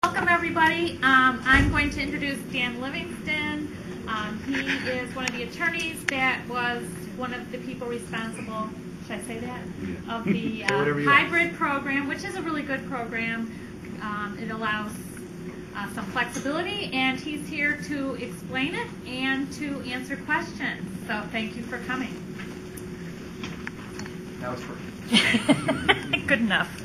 Welcome everybody. I'm going to introduce Dan Livingston. He is one of the attorneys that was one of the people responsible, should I say that, of the hybrid program, which is a really good program. It allows some flexibility, and he's here to explain it and to answer questions. So thank you for coming. That was perfect. Good enough.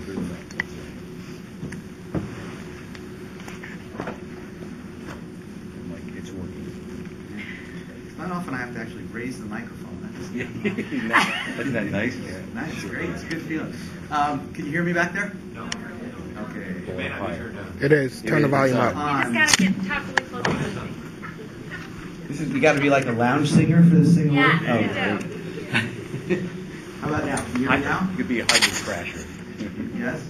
It's working. It's not often I have to actually raise the microphone. Isn't that nice? Yeah, nice, great. It's a good feeling. Can you hear me back there? No. Okay. It is. Turn the volume up. You just gotta talk really close to the thing. This is, you got to be like a lounge singer for this thing to work? Yeah, you do. How about now? Can you hear me now? You could be a hybrid crasher. Yes?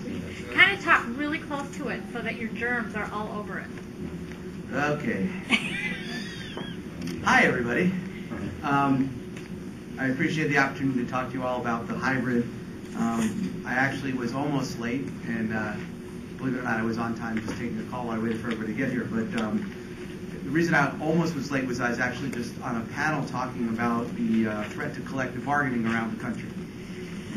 Kind of talk really close to it so that your germs are all over it. Okay. Hi, everybody. I appreciate the opportunity to talk to you all about the hybrid. I actually was almost late, and believe it or not, I was on time just taking a call while I waited for everybody to get here. But the reason I almost was late was I was actually just on a panel talking about the threat to collective bargaining around the country.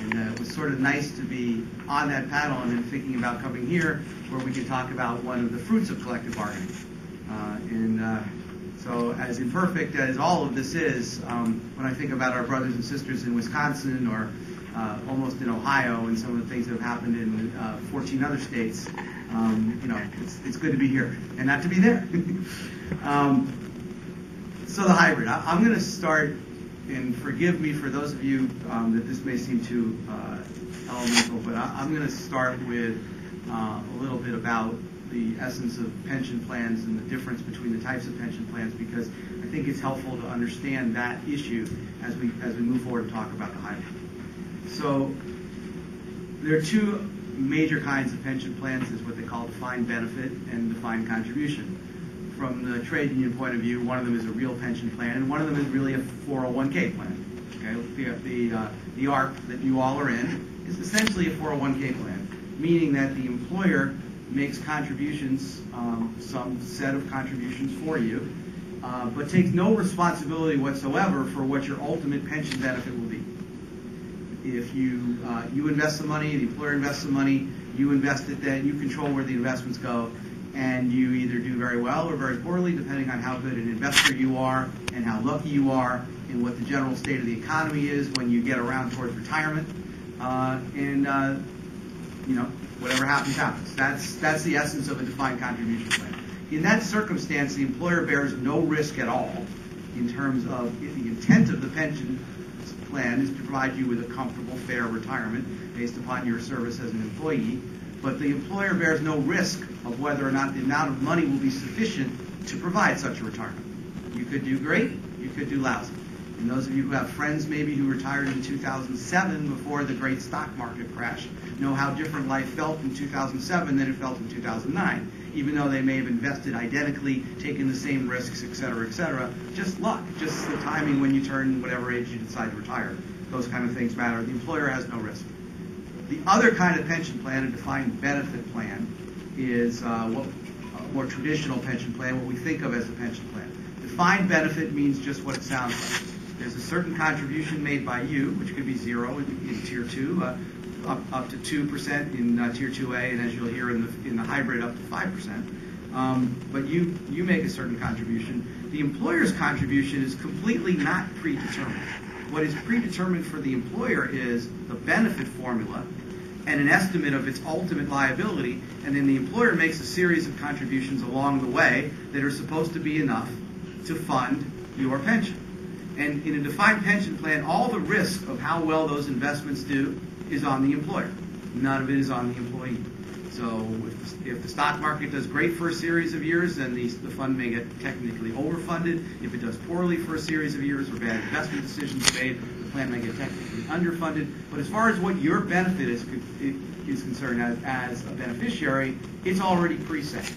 And it was sort of nice to be on that panel and then thinking about coming here where we could talk about one of the fruits of collective bargaining. So as imperfect as all of this is, when I think about our brothers and sisters in Wisconsin or almost in Ohio and some of the things that have happened in 14 other states, it's good to be here and not to be there. So the hybrid. I'm going to start, and forgive me for those of you that this may seem too elemental, but I'm going to start with a little bit about the essence of pension plans and the difference between the types of pension plans, because I think it's helpful to understand that issue as we move forward and talk about the hybrid. So there are two major kinds of pension plans. There's what they call defined benefit and defined contribution. From the trade union point of view, one of them is a real pension plan, and one of them is really a 401k plan. Okay, the ARP that you all are in is essentially a 401k plan, meaning that the employer makes contributions, some set of contributions for you, but takes no responsibility whatsoever for what your ultimate pension benefit will be. If you invest some money, the employer invests some money, you invest it, then you control where the investments go, and you either do very well or very poorly, depending on how good an investor you are and how lucky you are and what the general state of the economy is when you get around towards retirement. Whatever happens, happens. That's the essence of a defined contribution plan. In that circumstance, the employer bears no risk at all in terms of the intent of the pension plan is to provide you with a comfortable, fair retirement based upon your service as an employee. But the employer bears no risk of whether or not the amount of money will be sufficient to provide such a retirement. You could do great, you could do lousy. And those of you who have friends maybe who retired in 2007 before the great stock market crash know how different life felt in 2007 than it felt in 2009, even though they may have invested identically, taken the same risks, et cetera, just luck, just the timing when you turn whatever age you decide to retire. Those kind of things matter. The employer has no risk. The other kind of pension plan, a defined benefit plan, is a more traditional pension plan, what we think of as a pension plan. Defined benefit means just what it sounds like. There's a certain contribution made by you, which could be 0 in Tier 2, up to 2% in Tier 2A, and as you'll hear in the hybrid, up to 5%. But you make a certain contribution. The employer's contribution is completely not predetermined. What is predetermined for the employer is the benefit formula and an estimate of its ultimate liability, and then the employer makes a series of contributions along the way that are supposed to be enough to fund your pension. And in a defined pension plan, all the risk of how well those investments do is on the employer. None of it is on the employee. So if the stock market does great for a series of years, then the fund may get technically overfunded. If it does poorly for a series of years or bad investment decisions made, the plan may get technically underfunded. But as far as what your benefit is concerned as a beneficiary, it's already preset.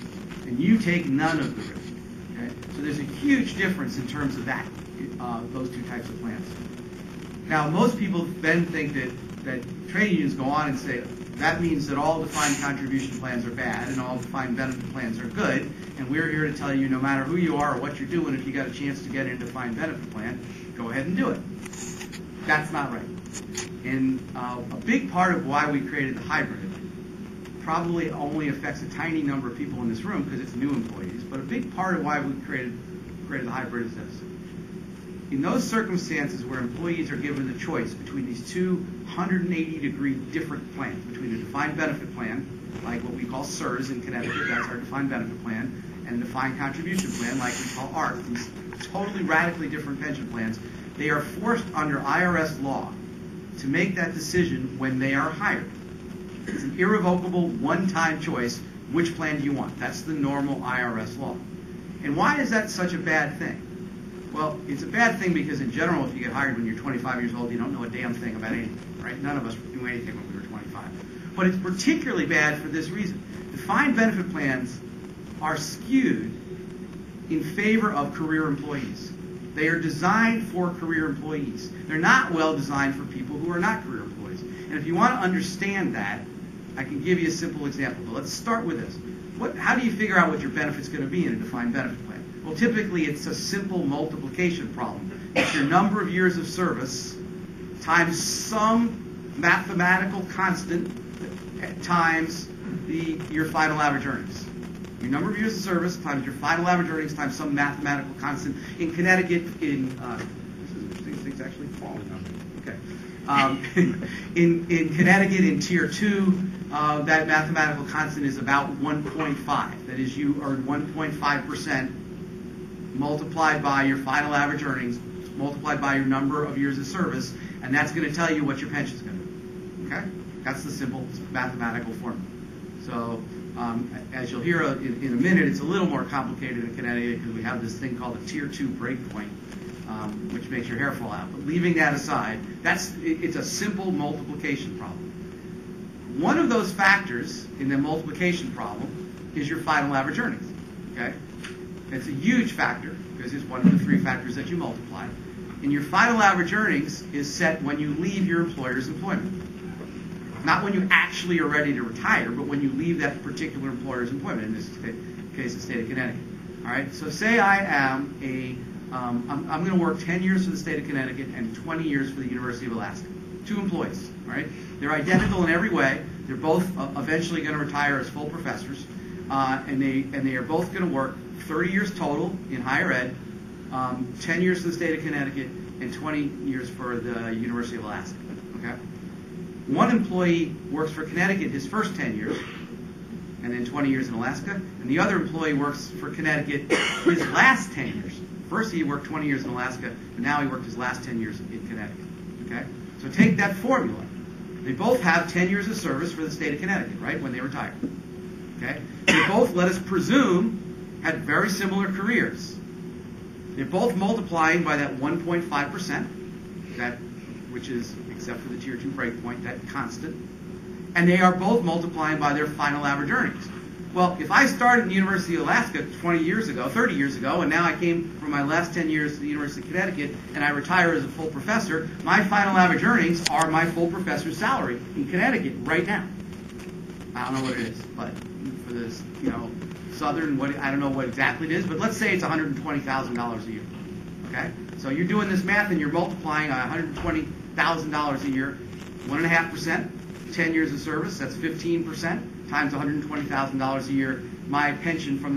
And you take none of the risk. Okay? So there's a huge difference in terms of that. Those two types of plans. Now, most people then think that trade unions go on and say, That means that all defined contribution plans are bad and all defined benefit plans are good. And we're here to tell you, no matter who you are or what you're doing, if you got a chance to get in a defined benefit plan, go ahead and do it. That's not right. And a big part of why we created the hybrid probably only affects a tiny number of people in this room because it's new employees. But a big part of why we created the hybrid is this. In those circumstances where employees are given the choice between these two 180-degree different plans, between a defined benefit plan, like what we call SCSU in Connecticut, that's our defined benefit plan, and a defined contribution plan, like we call ARC, these totally radically different pension plans, they are forced under IRS law to make that decision when they are hired. It's an irrevocable, one-time choice. Which plan do you want? That's the normal IRS law. And why is that such a bad thing? Well, it's a bad thing because in general, if you get hired when you're 25 years old, you don't know a damn thing about anything, right? None of us knew anything when we were 25. But it's particularly bad for this reason. Defined benefit plans are skewed in favor of career employees. They are designed for career employees. They're not well designed for people who are not career employees. And if you want to understand that, I can give you a simple example. But let's start with this. How do you figure out what your benefit's going to be in a defined benefit plan? Well, typically it's a simple multiplication problem. It's your number of years of service times some mathematical constant times your final average earnings. Your number of years of service times your final average earnings times some mathematical constant. In Connecticut, this is interesting, things actually falling on me. Okay. In Connecticut, in Tier 2, that mathematical constant is about 1.5. That is, you earn 1.5% multiplied by your final average earnings, multiplied by your number of years of service, and that's going to tell you what your pension is going to be. Okay? That's the simple mathematical formula. So, as you'll hear in a minute, it's a little more complicated in Connecticut because we have this thing called a Tier 2 breakpoint, which makes your hair fall out. But leaving that aside, it's a simple multiplication problem. One of those factors in the multiplication problem is your final average earnings. Okay? It's a huge factor because it's one of the three factors that you multiply. And your final average earnings is set when you leave your employer's employment. Not when you actually are ready to retire, but when you leave that particular employer's employment, in this case, the state of Connecticut. All right? So say I am I'm going to work 10 years for the state of Connecticut and 20 years for the University of Alaska. Two employees, all right? They're identical in every way. They're both eventually going to retire as full professors, and they are both going to work 30 years total in higher ed, 10 years for the state of Connecticut, and 20 years for the University of Alaska. Okay? One employee works for Connecticut his first 10 years, and then 20 years in Alaska, and the other employee works for Connecticut his last 10 years. First he worked 20 years in Alaska, and now he worked his last 10 years in Connecticut. Okay? So take that formula. They both have 10 years of service for the state of Connecticut, right, when they retire. Okay? They both, let us presume, had very similar careers. They're both multiplying by that 1.5%, which is, except for the Tier 2 breakpoint, that constant. And they are both multiplying by their final average earnings. Well, if I started in the University of Alaska 30 years ago, and now I came for my last 10 years to the University of Connecticut, and I retire as a full professor, my final average earnings are my full professor's salary in Connecticut right now. I don't know what it is, but for this, Southern, I don't know what exactly it is, but let's say it's $120,000 a year. Okay? So you're doing this math and you're multiplying $120,000 a year, 1.5%, 10 years of service, that's 15%, times $120,000 a year. My pension from